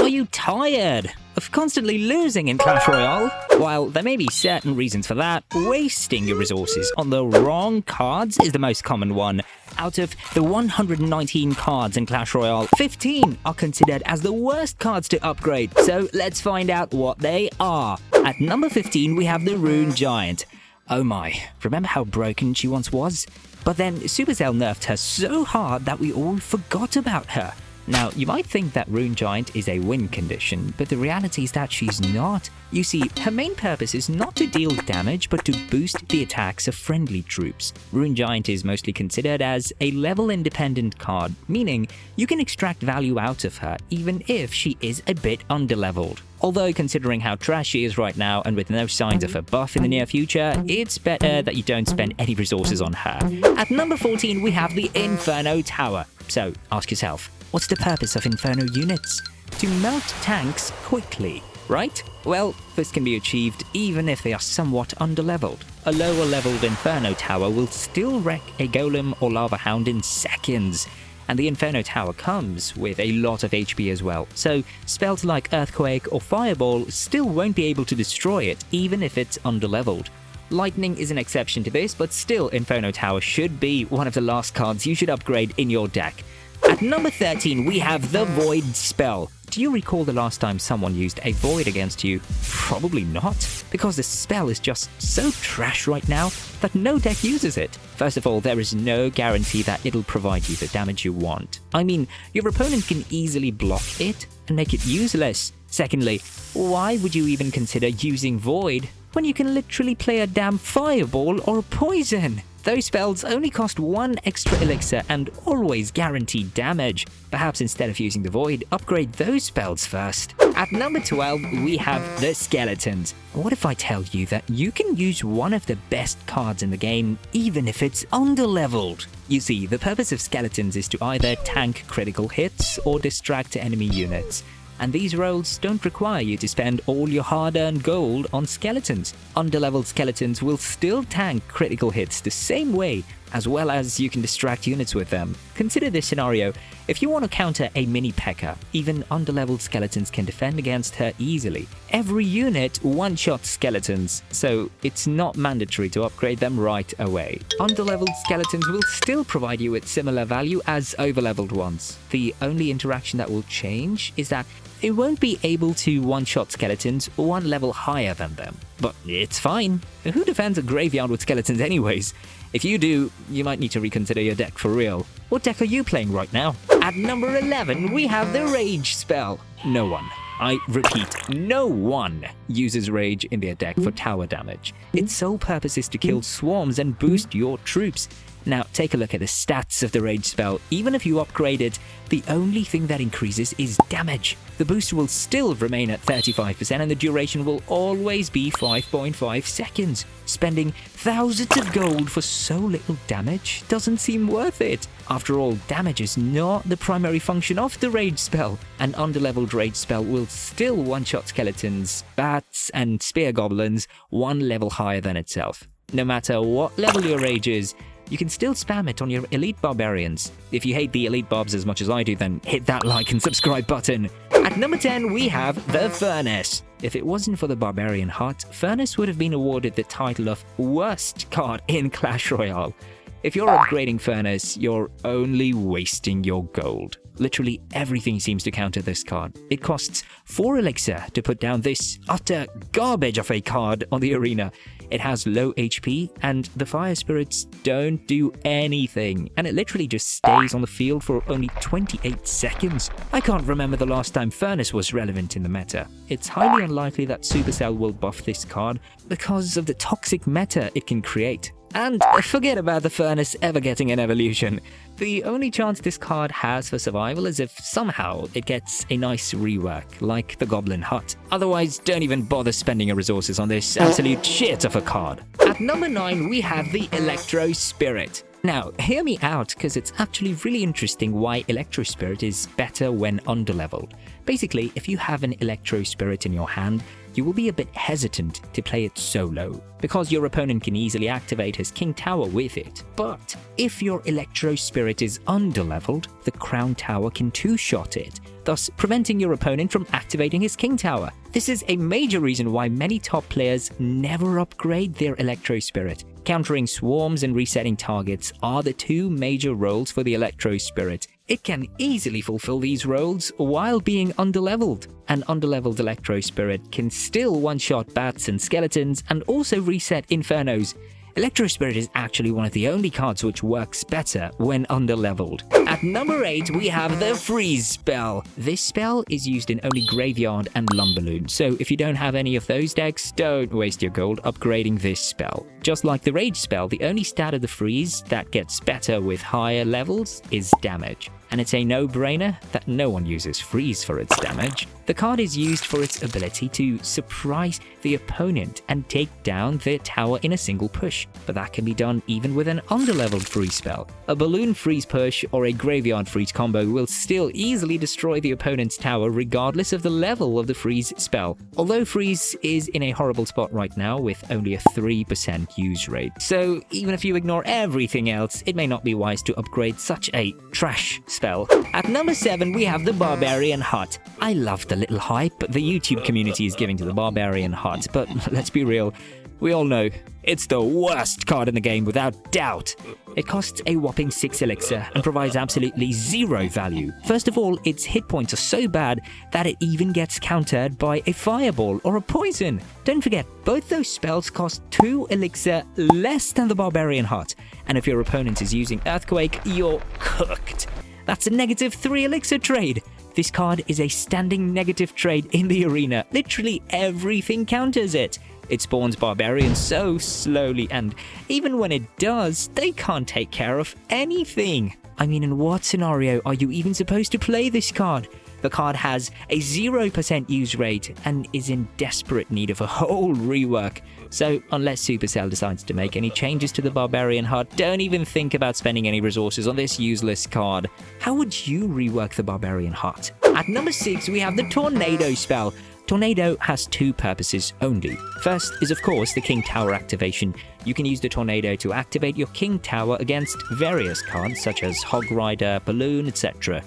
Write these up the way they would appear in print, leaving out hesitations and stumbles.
Are you tired of constantly losing in Clash Royale? While there may be certain reasons for that, wasting your resources on the wrong cards is the most common one. Out of the 119 cards in Clash Royale, 15 are considered as the worst cards to upgrade. So let's find out what they are. At number 15, we have the Rune Giant. Oh my, remember how broken she once was? But then Supercell nerfed her so hard that we all forgot about her. Now, you might think that Rune Giant is a win condition, but the reality is that she's not. You see, her main purpose is not to deal damage, but to boost the attacks of friendly troops. Rune Giant is mostly considered as a level-independent card, meaning you can extract value out of her, even if she is a bit underleveled. Although, considering how trash she is right now, and with no signs of a buff in the near future, it's better that you don't spend any resources on her. At number 14, we have the Inferno Tower. So, ask yourself, what's the purpose of Inferno units? To melt tanks quickly, right? Well, this can be achieved even if they are somewhat underleveled. A lower leveled Inferno Tower will still wreck a Golem or Lava Hound in seconds. And the Inferno Tower comes with a lot of HP as well, so spells like Earthquake or Fireball still won't be able to destroy it, even if it's underleveled. Lightning is an exception to this, but still Inferno Tower should be one of the last cards you should upgrade in your deck. At number 13, we have the Void spell. Do you recall the last time someone used a Void against you? Probably not, because the spell is just so trash right now that no deck uses it. First of all, there is no guarantee that it'll provide you the damage you want. I mean, your opponent can easily block it and make it useless. Secondly, why would you even consider using Void when you can literally play a damn Fireball or a Poison? Those spells only cost 1 extra elixir and always guaranteed damage. Perhaps instead of using the Void, upgrade those spells first. At number 12, we have the Skeletons. What if I tell you that you can use one of the best cards in the game, even if it's underleveled? You see, the purpose of Skeletons is to either tank critical hits or distract enemy units. And these roles don't require you to spend all your hard-earned gold on skeletons. Underleveled skeletons will still tank critical hits the same way, as well as you can distract units with them. Consider this scenario. If you want to counter a mini P.E.K.K.A., even underleveled skeletons can defend against her easily. Every unit one-shots skeletons, so it's not mandatory to upgrade them right away. Underleveled skeletons will still provide you with similar value as overleveled ones. The only interaction that will change is that it won't be able to one-shot skeletons one level higher than them. But it's fine. Who defends a graveyard with skeletons anyways? If you do, you might need to reconsider your deck for real. What deck are you playing right now? At number 11, we have the Rage spell. No one, I repeat, no one uses Rage in their deck for tower damage. Its sole purpose is to kill swarms and boost your troops. Now, take a look at the stats of the Rage spell. Even if you upgrade it, the only thing that increases is damage. The boost will still remain at 35% and the duration will always be 5.5 seconds. Spending thousands of gold for so little damage doesn't seem worth it. After all, damage is not the primary function of the Rage spell. An underleveled Rage spell will still one-shot skeletons, bats, and spear goblins one level higher than itself. No matter what level your Rage is, you can still spam it on your elite barbarians. If you hate the elite barbs as much as I do, then hit that like and subscribe button. At number 10, we have the Furnace. If it wasn't for the Barbarian Hut, Furnace would have been awarded the title of worst card in Clash Royale. If you're upgrading Furnace, you're only wasting your gold. Literally everything seems to counter this card. It costs 4 elixir to put down this utter garbage of a card on the arena. It has low HP, and the fire spirits don't do anything, and it literally just stays on the field for only 28 seconds. I can't remember the last time Furnace was relevant in the meta. It's highly unlikely that Supercell will buff this card because of the toxic meta it can create. And forget about the Furnace ever getting an evolution. The only chance this card has for survival is if somehow it gets a nice rework, like the Goblin Hut. Otherwise, don't even bother spending your resources on this absolute shit of a card. At number 9, we have the Electro Spirit. Now, hear me out, because it's actually really interesting why Electro Spirit is better when underleveled. Basically, if you have an Electro Spirit in your hand, you will be a bit hesitant to play it solo, because your opponent can easily activate his King Tower with it. But if your Electro Spirit is underleveled, the Crown Tower can two-shot it, thus preventing your opponent from activating his king tower. This is a major reason why many top players never upgrade their Electro Spirit. Countering swarms and resetting targets are the two major roles for the Electro Spirit. It can easily fulfill these roles while being underleveled. An underleveled Electro Spirit can still one-shot bats and skeletons and also reset infernos. Electro Spirit is actually one of the only cards which works better when underleveled. At number 8, we have the Freeze spell. This spell is used in only Graveyard and Lumberloon, so if you don't have any of those decks, don't waste your gold upgrading this spell. Just like the Rage spell, the only stat of the Freeze that gets better with higher levels is damage. And it's a no-brainer that no one uses Freeze for its damage. The card is used for its ability to surprise the opponent and take down their tower in a single push, but that can be done even with an underleveled Freeze spell. A Balloon Freeze push or a Graveyard Freeze combo will still easily destroy the opponent's tower regardless of the level of the Freeze spell, although Freeze is in a horrible spot right now with only a 3% use rate. So even if you ignore everything else, it may not be wise to upgrade such a trash spell. At number 7, we have the Barbarian Hut. I love the little hype the YouTube community is giving to the Barbarian Hut, but let's be real, we all know it's the worst card in the game without doubt. It costs a whopping 6 elixir and provides absolutely zero value. First of all, its hit points are so bad that it even gets countered by a fireball or a poison. Don't forget, both those spells cost 2 elixir less than the Barbarian Hut, and if your opponent is using Earthquake, you're cooked. That's a -3 elixir trade. This card is a standing negative trade in the arena. Literally everything counters it. It spawns barbarians so slowly, and even when it does, they can't take care of anything. I mean, in what scenario are you even supposed to play this card? The card has a 0% use rate and is in desperate need of a whole rework. So unless Supercell decides to make any changes to the Barbarian Hut, don't even think about spending any resources on this useless card. How would you rework the Barbarian Hut? At number 6, we have the Tornado spell. Tornado has two purposes only. First is of course the King Tower activation. You can use the Tornado to activate your King Tower against various cards such as Hog Rider, Balloon, etc.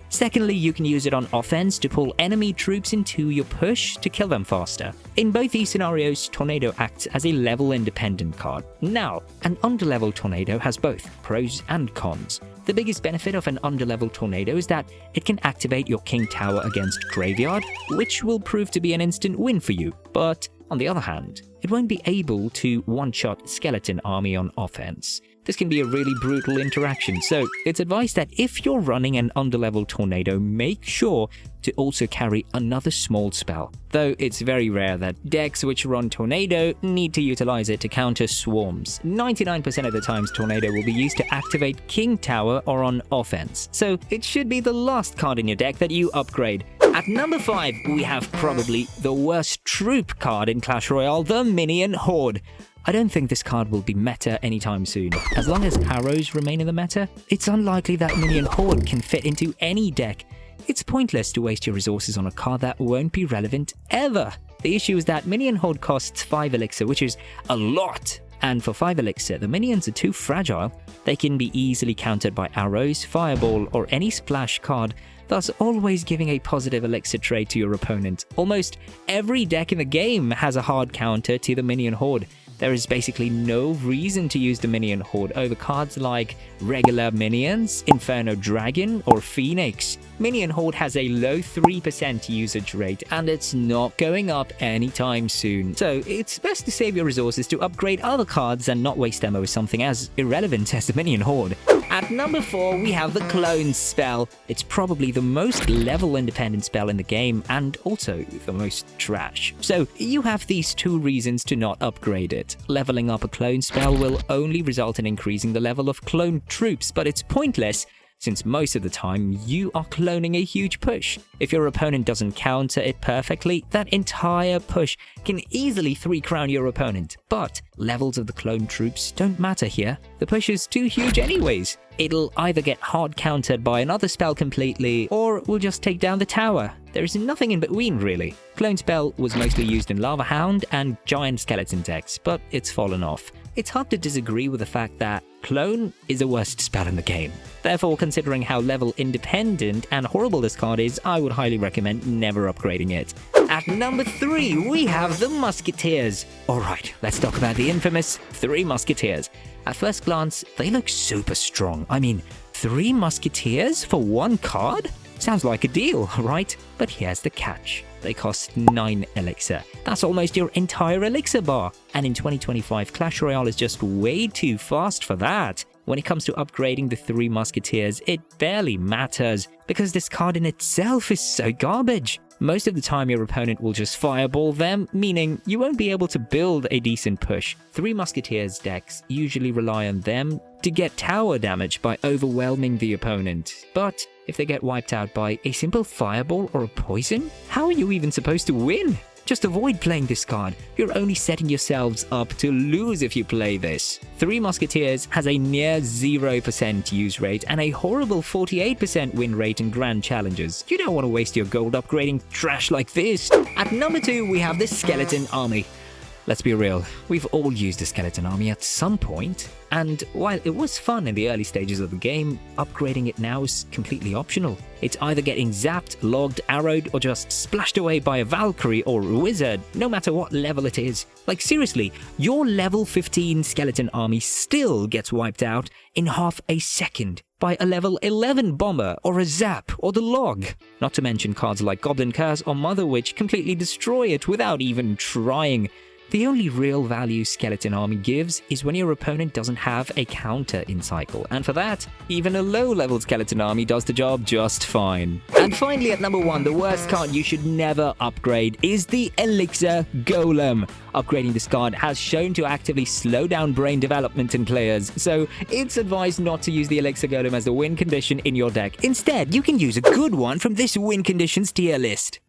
Secondly, you can use it on offense to pull enemy troops into your push to kill them faster. In both these scenarios, Tornado acts as a level-independent card. Now, an underlevel Tornado has both pros and cons. The biggest benefit of an underlevel Tornado is that it can activate your King Tower against Graveyard, which will prove to be an instant win for you. But on the other hand, it won't be able to one-shot Skeleton Army on offense. This can be a really brutal interaction, so it's advised that if you're running an underlevel Tornado, make sure to also carry another small spell. Though it's very rare that decks which run Tornado need to utilize it to counter swarms. 99% of the times Tornado will be used to activate King Tower or on offense, so it should be the last card in your deck that you upgrade. At number 5, we have probably the worst troop card in Clash Royale, the Minion Horde. I don't think this card will be meta anytime soon. As long as arrows remain in the meta, it's unlikely that Minion Horde can fit into any deck. It's pointless to waste your resources on a card that won't be relevant ever. The issue is that Minion Horde costs 5 elixir, which is a lot. And for 5 elixir, the minions are too fragile. They can be easily countered by arrows, fireball, or any splash card, thus always giving a positive elixir trade to your opponent. Almost every deck in the game has a hard counter to the Minion Horde. There is basically no reason to use the Minion Horde over cards like regular minions, Inferno Dragon, or Phoenix. Minion Horde has a low 3% usage rate, and it's not going up anytime soon. So it's best to save your resources to upgrade other cards and not waste them over something as irrelevant as the Minion Horde. At number 4, we have the Clone spell. It's probably the most level-independent spell in the game, and also the most trash. So you have these two reasons to not upgrade it. Leveling up a clone spell will only result in increasing the level of clone troops, but it's pointless since most of the time you are cloning a huge push. If your opponent doesn't counter it perfectly, that entire push can easily 3-crown your opponent. But levels of the clone troops don't matter here. The push is too huge anyways. It'll either get hard countered by another spell completely, or will just take down the tower. There is nothing in between really. Clone spell was mostly used in Lava Hound and Giant Skeleton decks, but it's fallen off. It's hard to disagree with the fact that Clone is the worst spell in the game. Therefore, considering how level independent and horrible this card is, I would highly recommend never upgrading it. At number 3, we have the Musketeers. Alright, let's talk about the infamous Three Musketeers. At first glance, they look super strong. I mean, 3 Musketeers for 1 card? Sounds like a deal, right? But here's the catch. They cost 9 Elixir. That's almost your entire Elixir bar. And in 2025, Clash Royale is just way too fast for that. When it comes to upgrading the 3 Musketeers, it barely matters, because this card in itself is so garbage. Most of the time your opponent will just fireball them, meaning you won't be able to build a decent push. 3 Musketeers decks usually rely on them to get tower damage by overwhelming the opponent. But if they get wiped out by a simple fireball or a poison, how are you even supposed to win? Just avoid playing this card. You're only setting yourselves up to lose if you play this. 3 Musketeers has a near 0% use rate and a horrible 48% win rate in grand challenges. You don't want to waste your gold upgrading trash like this. At number 2, we have the Skeleton Army. Let's be real, we've all used a Skeleton Army at some point, and while it was fun in the early stages of the game, upgrading it now is completely optional. It's either getting zapped, logged, arrowed, or just splashed away by a Valkyrie or a Wizard, no matter what level it is. Like seriously, your level 15 Skeleton Army still gets wiped out in half a second by a level 11 Bomber or a Zap or the Log. Not to mention cards like Goblin Curse or Mother Witch completely destroy it without even trying. The only real value Skeleton Army gives is when your opponent doesn't have a counter in cycle, and for that, even a low-level Skeleton Army does the job just fine. And finally at number 1, the worst card you should never upgrade is the Elixir Golem. Upgrading this card has shown to actively slow down brain development in players, so it's advised not to use the Elixir Golem as the win condition in your deck. Instead, you can use a good one from this win conditions tier list.